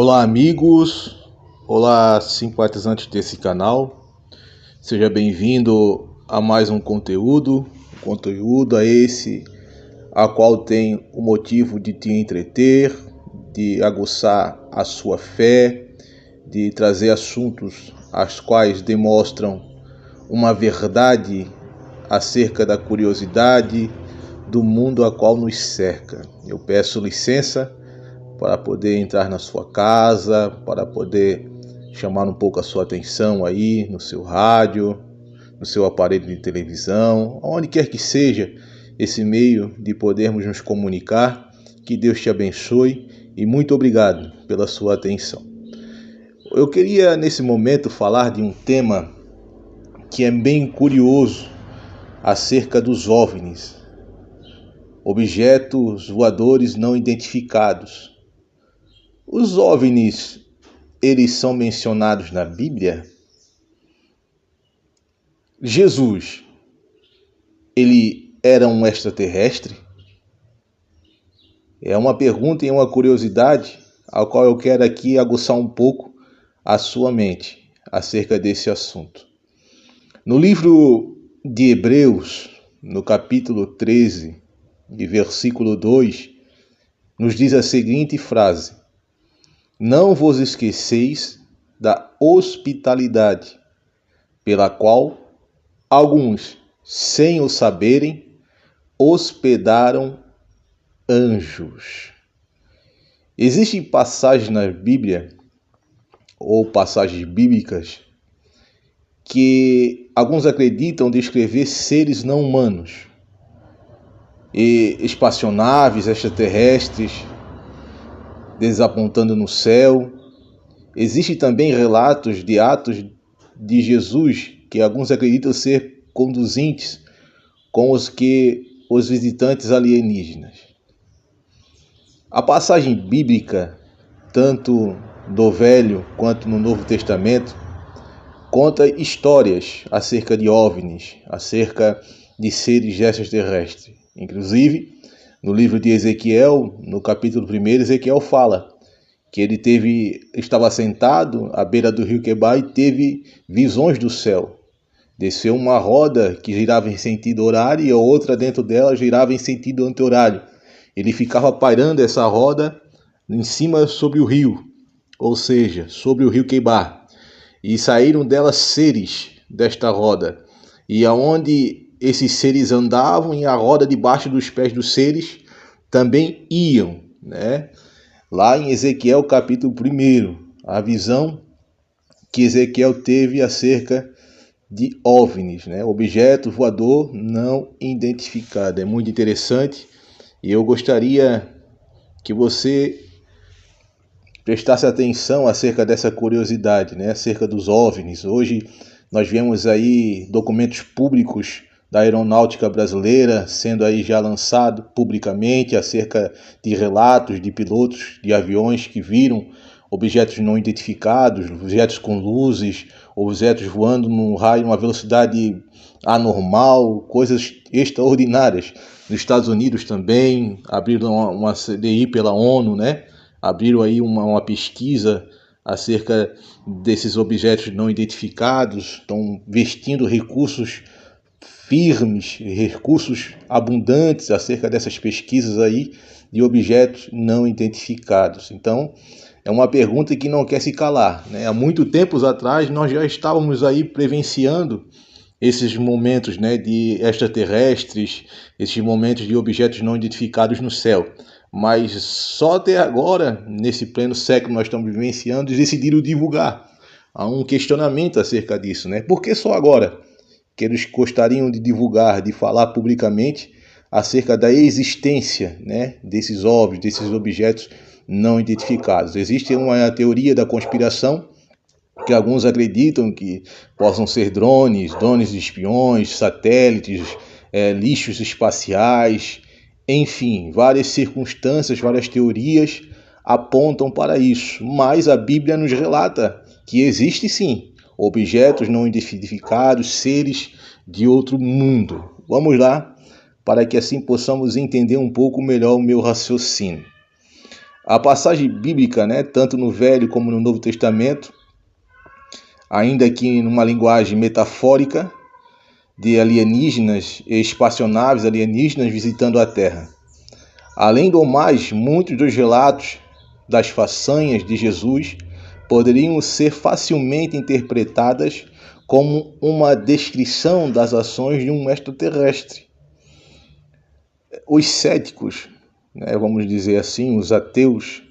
Olá, amigos. Olá, simpatizantes desse canal. Seja bem-vindo a mais um conteúdo. Conteúdo a esse a qual tem o motivo de te entreter, de aguçar a sua fé, de trazer assuntos as quais demonstram uma verdade acerca da curiosidade do mundo a qual nos cerca. Eu peço licença para poder entrar na sua casa, para poder chamar um pouco a sua atenção aí no seu rádio, no seu aparelho de televisão, onde quer que seja esse meio de podermos nos comunicar. Que Deus te abençoe e muito obrigado pela sua atenção. Eu queria nesse momento falar de um tema que é bem curioso acerca dos OVNIs, objetos voadores não identificados. Os OVNIs, eles são mencionados na Bíblia? Jesus, ele era um extraterrestre? É uma pergunta e uma curiosidade a qual eu quero aqui aguçar um pouco a sua mente acerca desse assunto. No livro de Hebreus, no capítulo 13, de versículo 2, nos diz a seguinte frase: não vos esqueceis da hospitalidade, pela qual alguns, sem o saberem, hospedaram anjos. Existem passagens na Bíblia, ou passagens bíblicas, que alguns acreditam descrever seres não humanos, e espaçonaves extraterrestres, desapontando no céu. Existem também relatos de atos de Jesus que alguns acreditam ser conduzentes com os visitantes alienígenas. A passagem bíblica, tanto do Velho quanto no Novo Testamento, conta histórias acerca de OVNIs, acerca de seres extraterrestres. Inclusive, no livro de Ezequiel, no capítulo 1, Ezequiel fala que ele estava sentado à beira do rio Quebar e teve visões do céu. Desceu uma roda que girava em sentido horário e a outra dentro dela girava em sentido anti-horário. Ele ficava pairando essa roda em cima sobre o rio, ou seja, sobre o rio Quebar. E saíram dela seres desta roda. E aonde esses seres andavam e a roda debaixo dos pés dos seres também iam, né? Lá em Ezequiel capítulo 1, a visão que Ezequiel teve acerca de OVNIs, né? Objeto voador não identificado. É muito interessante e eu gostaria que você prestasse atenção acerca dessa curiosidade, né? Acerca dos OVNIs. Hoje nós vemos aí documentos públicos da aeronáutica brasileira sendo aí já lançado publicamente acerca de relatos de pilotos de aviões que viram objetos não identificados, objetos com luzes, objetos voando num raio, numa velocidade anormal, coisas extraordinárias. Nos Estados Unidos também abriram uma CDI pela ONU, né? Abriram aí uma pesquisa acerca desses objetos não identificados, estão investindo recursos firmes, recursos abundantes acerca dessas pesquisas aí de objetos não identificados. Então, é uma pergunta que não quer se calar, né? Há muito tempos atrás nós já estávamos aí presenciando esses momentos, né, de extraterrestres, esses momentos de objetos não identificados no céu. Mas só até agora, nesse pleno século nós estamos vivenciando, eles decidiram divulgar. Há um questionamento acerca disso, né? Por que só agora que eles gostariam de divulgar, de falar publicamente acerca da existência, né, desses OVNIs, desses objetos não identificados? Existe uma teoria da conspiração que alguns acreditam que possam ser drones de espiões, satélites, lixos espaciais, enfim, várias circunstâncias, várias teorias apontam para isso. Mas a Bíblia nos relata que existe sim objetos não identificados, seres de outro mundo. Vamos lá, para que assim possamos entender um pouco melhor o meu raciocínio. A passagem bíblica, tanto no Velho como no Novo Testamento, ainda que numa linguagem metafórica, de alienígenas e espaçonaves alienígenas visitando a Terra. Além do mais, muitos dos relatos das façanhas de Jesus poderiam ser facilmente interpretadas como uma descrição das ações de um extraterrestre. Os céticos, vamos dizer assim, os ateus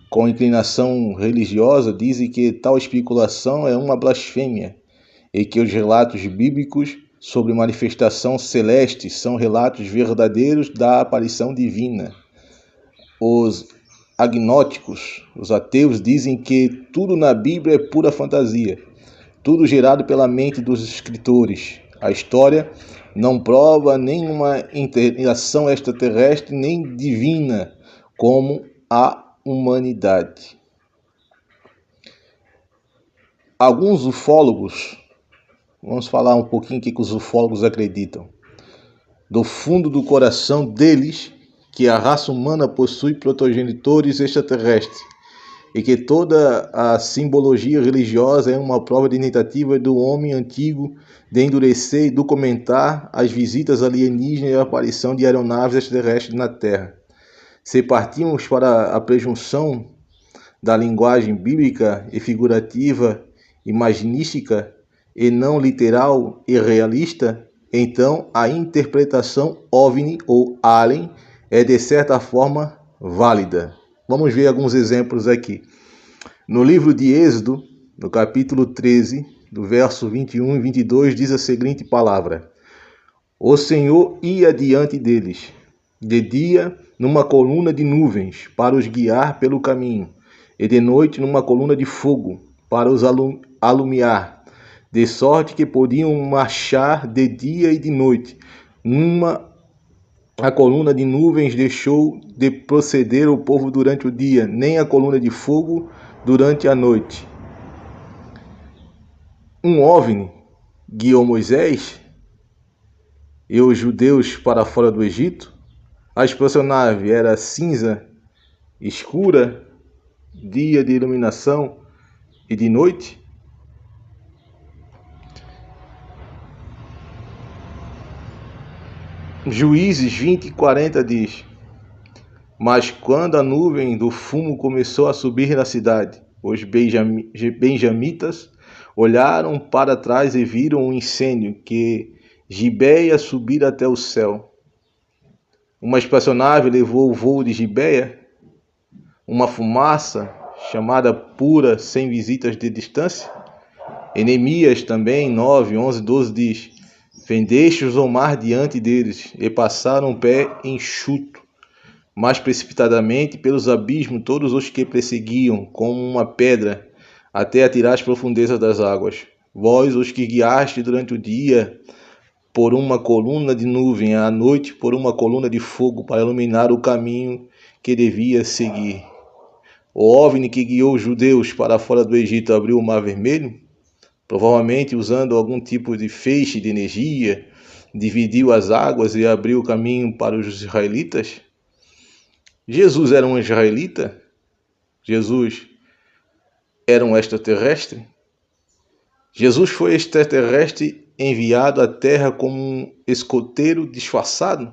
com inclinação religiosa, dizem que tal especulação é uma blasfêmia e que os relatos bíblicos sobre manifestação celeste são relatos verdadeiros da aparição divina. Os agnósticos, os ateus, dizem que tudo na Bíblia é pura fantasia, tudo gerado pela mente dos escritores. A história não prova nenhuma interação extraterrestre nem divina como a humanidade. Alguns ufólogos, vamos falar um pouquinho o que os ufólogos acreditam. Do fundo do coração deles, que a raça humana possui protogenitores extraterrestres e que toda a simbologia religiosa é uma prova tentativa do homem antigo de endurecer e documentar as visitas alienígenas e a aparição de aeronaves extraterrestres na Terra. Se partimos para a presunção da linguagem bíblica e figurativa, imaginística e não literal e realista, então a interpretação OVNI ou alien é de certa forma válida. Vamos ver alguns exemplos aqui. No livro de Êxodo, no capítulo 13, do verso 21 e 22, diz a seguinte palavra: O Senhor ia diante deles, de dia numa coluna de nuvens, para os guiar pelo caminho, e de noite numa coluna de fogo, para os alumiar, de sorte que podiam marchar de dia e de noite. A coluna de nuvens deixou de proceder o povo durante o dia, nem a coluna de fogo durante a noite. Um OVNI guiou Moisés e os judeus para fora do Egito. A espaçonave era cinza, escura, dia de iluminação e de noite. Juízes 20:40 diz: Mas quando a nuvem do fumo começou a subir na cidade, os benjamitas olharam para trás e viram um incêndio que Gibeia subira até o céu. Uma espaçonave levou o voo de Gibeia, uma fumaça chamada pura, sem visitas de distância. Neemias também, 9, 11, 12 diz: Vendestes o mar diante deles, e passaram o pé enxuto, mais precipitadamente pelos abismos todos os que perseguiam, como uma pedra, até atirar as profundezas das águas. Vós, os que guiaste durante o dia por uma coluna de nuvem, à noite por uma coluna de fogo, para iluminar o caminho que devia seguir. O OVNI que guiou os judeus para fora do Egito abriu o Mar Vermelho, provavelmente usando algum tipo de feixe de energia, dividiu as águas e abriu o caminho para os israelitas. Jesus era um israelita? Jesus era um extraterrestre? Jesus foi extraterrestre enviado à Terra como um escoteiro disfarçado?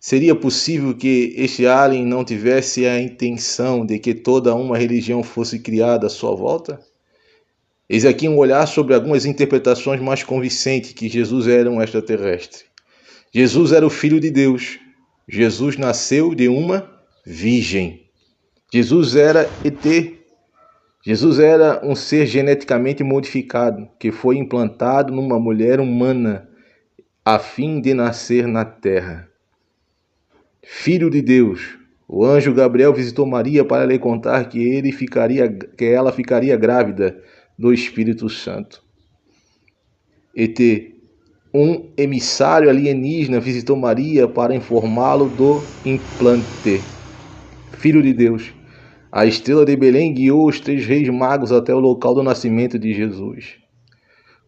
Seria possível que este alien não tivesse a intenção de que toda uma religião fosse criada à sua volta? Eis aqui um olhar sobre algumas interpretações mais convincentes que Jesus era um extraterrestre. Jesus era o Filho de Deus. Jesus nasceu de uma virgem. Jesus era ET. Jesus era um ser geneticamente modificado, que foi implantado numa mulher humana, a fim de nascer na terra. Filho de Deus. O anjo Gabriel visitou Maria para lhe contar que ela ficaria grávida do Espírito Santo. ET. Um emissário alienígena visitou Maria para informá-lo do implante. Filho de Deus. A estrela de Belém guiou os 3 reis magos até o local do nascimento de Jesus.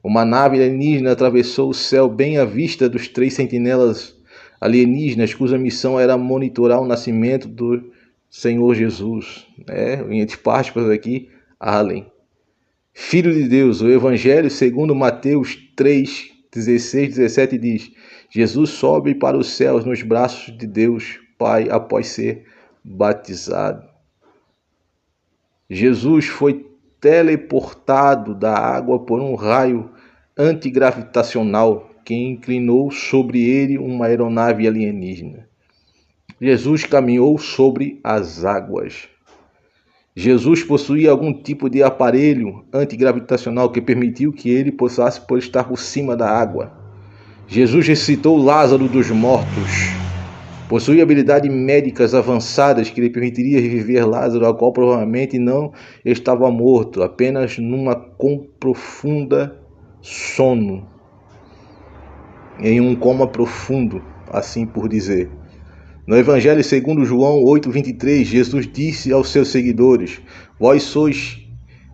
Uma nave alienígena atravessou o céu bem à vista dos 3 sentinelas alienígenas, cuja missão era monitorar o nascimento Senhor Jesus, entre aspas aqui, Allen. Filho de Deus, o Evangelho segundo Mateus 3, 16, 17 diz: Jesus sobe para os céus nos braços de Deus Pai após ser batizado. Jesus foi teleportado da água por um raio antigravitacional que inclinou sobre ele uma aeronave alienígena. Jesus caminhou sobre as águas. Jesus possuía algum tipo de aparelho antigravitacional que permitiu que ele poussasse por estar por cima da água. Jesus ressuscitou Lázaro dos mortos. Possuía habilidades médicas avançadas que lhe permitiria reviver Lázaro, a qual provavelmente não estava morto, apenas numa profunda sono, em um coma profundo, assim por dizer. No Evangelho segundo João 8:23, Jesus disse aos seus seguidores: vós sois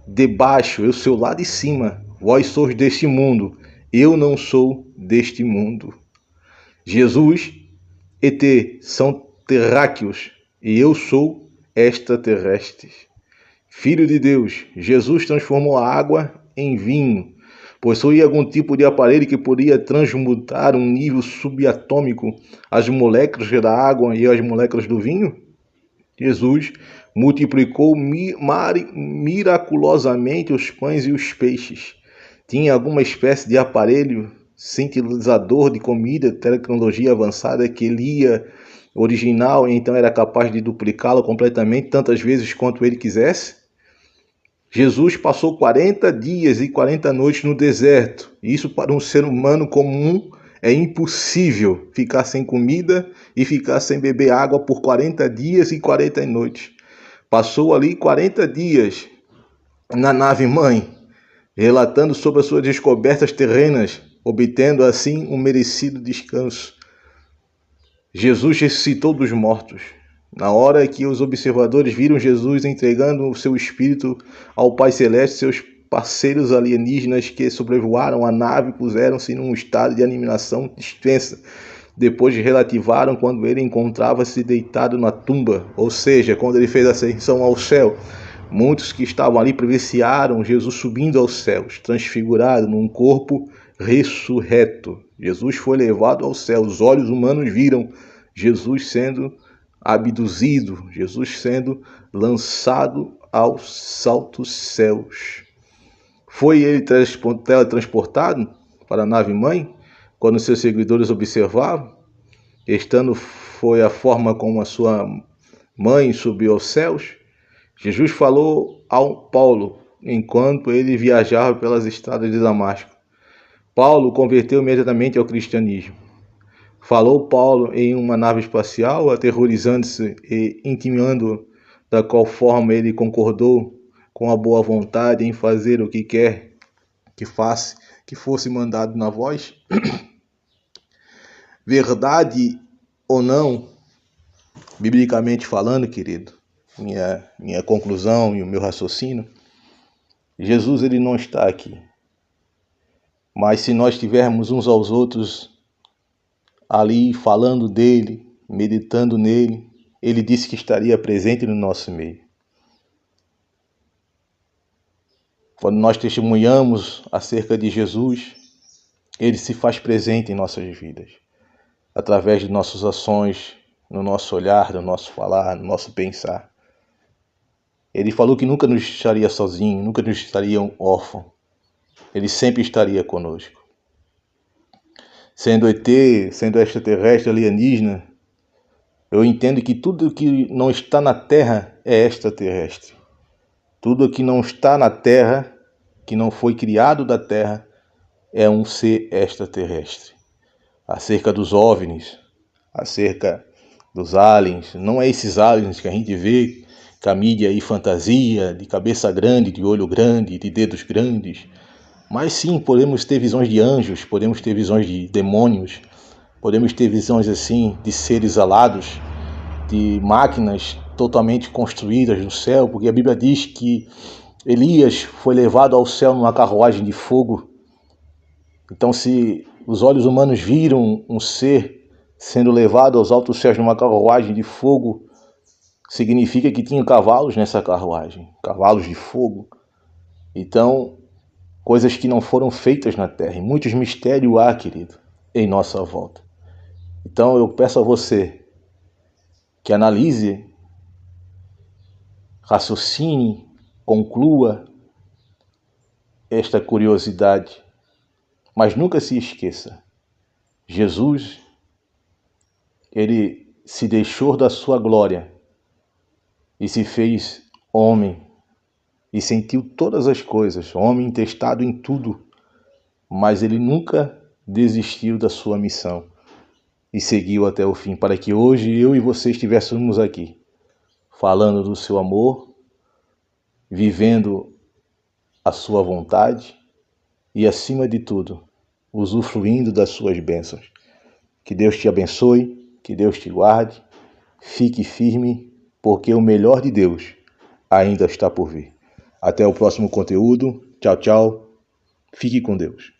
de baixo, eu sou lá de cima. Vós sois deste mundo, eu não sou deste mundo. Jesus, ET, são terráqueos e eu sou extraterrestre. Filho de Deus, Jesus transformou a água em vinho. Possuía algum tipo de aparelho que podia transmutar um nível subatômico as moléculas da água e as moléculas do vinho? Jesus multiplicou miraculosamente os pães e os peixes. Tinha alguma espécie de aparelho sintetizador de comida, tecnologia avançada que lia o original e então era capaz de duplicá-lo completamente tantas vezes quanto ele quisesse? Jesus passou 40 dias e 40 noites no deserto. Isso para um ser humano comum é impossível, ficar sem comida e ficar sem beber água por 40 dias e 40 noites. Passou ali 40 dias na nave-mãe, relatando sobre as suas descobertas terrenas, obtendo assim um merecido descanso. Jesus ressuscitou dos mortos. Na hora que os observadores viram Jesus entregando o seu espírito ao Pai Celeste, seus parceiros alienígenas que sobrevoaram a nave puseram-se num estado de animação extensa. Depois relativaram quando ele encontrava-se deitado na tumba, ou seja, quando ele fez a ascensão ao céu. Muitos que estavam ali presenciaram Jesus subindo aos céus, transfigurado num corpo ressurreto. Jesus foi levado ao céu, os olhos humanos viram Jesus sendo abduzido, Jesus sendo lançado aos altos céus. Foi ele teletransportado para a nave-mãe, quando seus seguidores observavam? Estando foi a forma como a sua mãe subiu aos céus? Jesus falou ao Paulo, enquanto ele viajava pelas estradas de Damasco. Paulo converteu imediatamente ao cristianismo. Falou Paulo em uma nave espacial, aterrorizando-se e intimando da qual forma ele concordou com a boa vontade em fazer o que quer que fosse mandado na voz? Verdade ou não, biblicamente falando, querido, minha conclusão e o meu raciocínio, Jesus ele não está aqui. Mas se nós tivermos uns aos outros ali falando dele, meditando nele, ele disse que estaria presente no nosso meio. Quando nós testemunhamos acerca de Jesus, ele se faz presente em nossas vidas, através de nossas ações, no nosso olhar, no nosso falar, no nosso pensar. Ele falou que nunca nos deixaria sozinho, nunca nos deixaria órfão. Ele sempre estaria conosco. Sendo ET, sendo extraterrestre, alienígena, eu entendo que tudo que não está na Terra é extraterrestre. Tudo que não está na Terra, que não foi criado da Terra, é um ser extraterrestre. Acerca dos OVNIs, acerca dos aliens, não é esses aliens que a gente vê com a mídia aí fantasia, de cabeça grande, de olho grande, de dedos grandes. Mas sim, podemos ter visões de anjos, podemos ter visões de demônios, podemos ter visões assim de seres alados, de máquinas totalmente construídas no céu, porque a Bíblia diz que Elias foi levado ao céu numa carruagem de fogo. Então, se os olhos humanos viram um ser sendo levado aos altos céus numa carruagem de fogo, significa que tinha cavalos nessa carruagem, cavalos de fogo. Então, coisas que não foram feitas na terra. E muitos mistérios há, querido, em nossa volta. Então eu peço a você que analise, raciocine, conclua esta curiosidade. Mas nunca se esqueça, Jesus, ele se deixou da sua glória e se fez homem e sentiu todas as coisas, homem testado em tudo, mas ele nunca desistiu da sua missão e seguiu até o fim, para que hoje eu e você estivéssemos aqui, falando do seu amor, vivendo a sua vontade e, acima de tudo, usufruindo das suas bênçãos. Que Deus te abençoe, que Deus te guarde, fique firme, porque o melhor de Deus ainda está por vir. Até o próximo conteúdo. Tchau, tchau. Fique com Deus.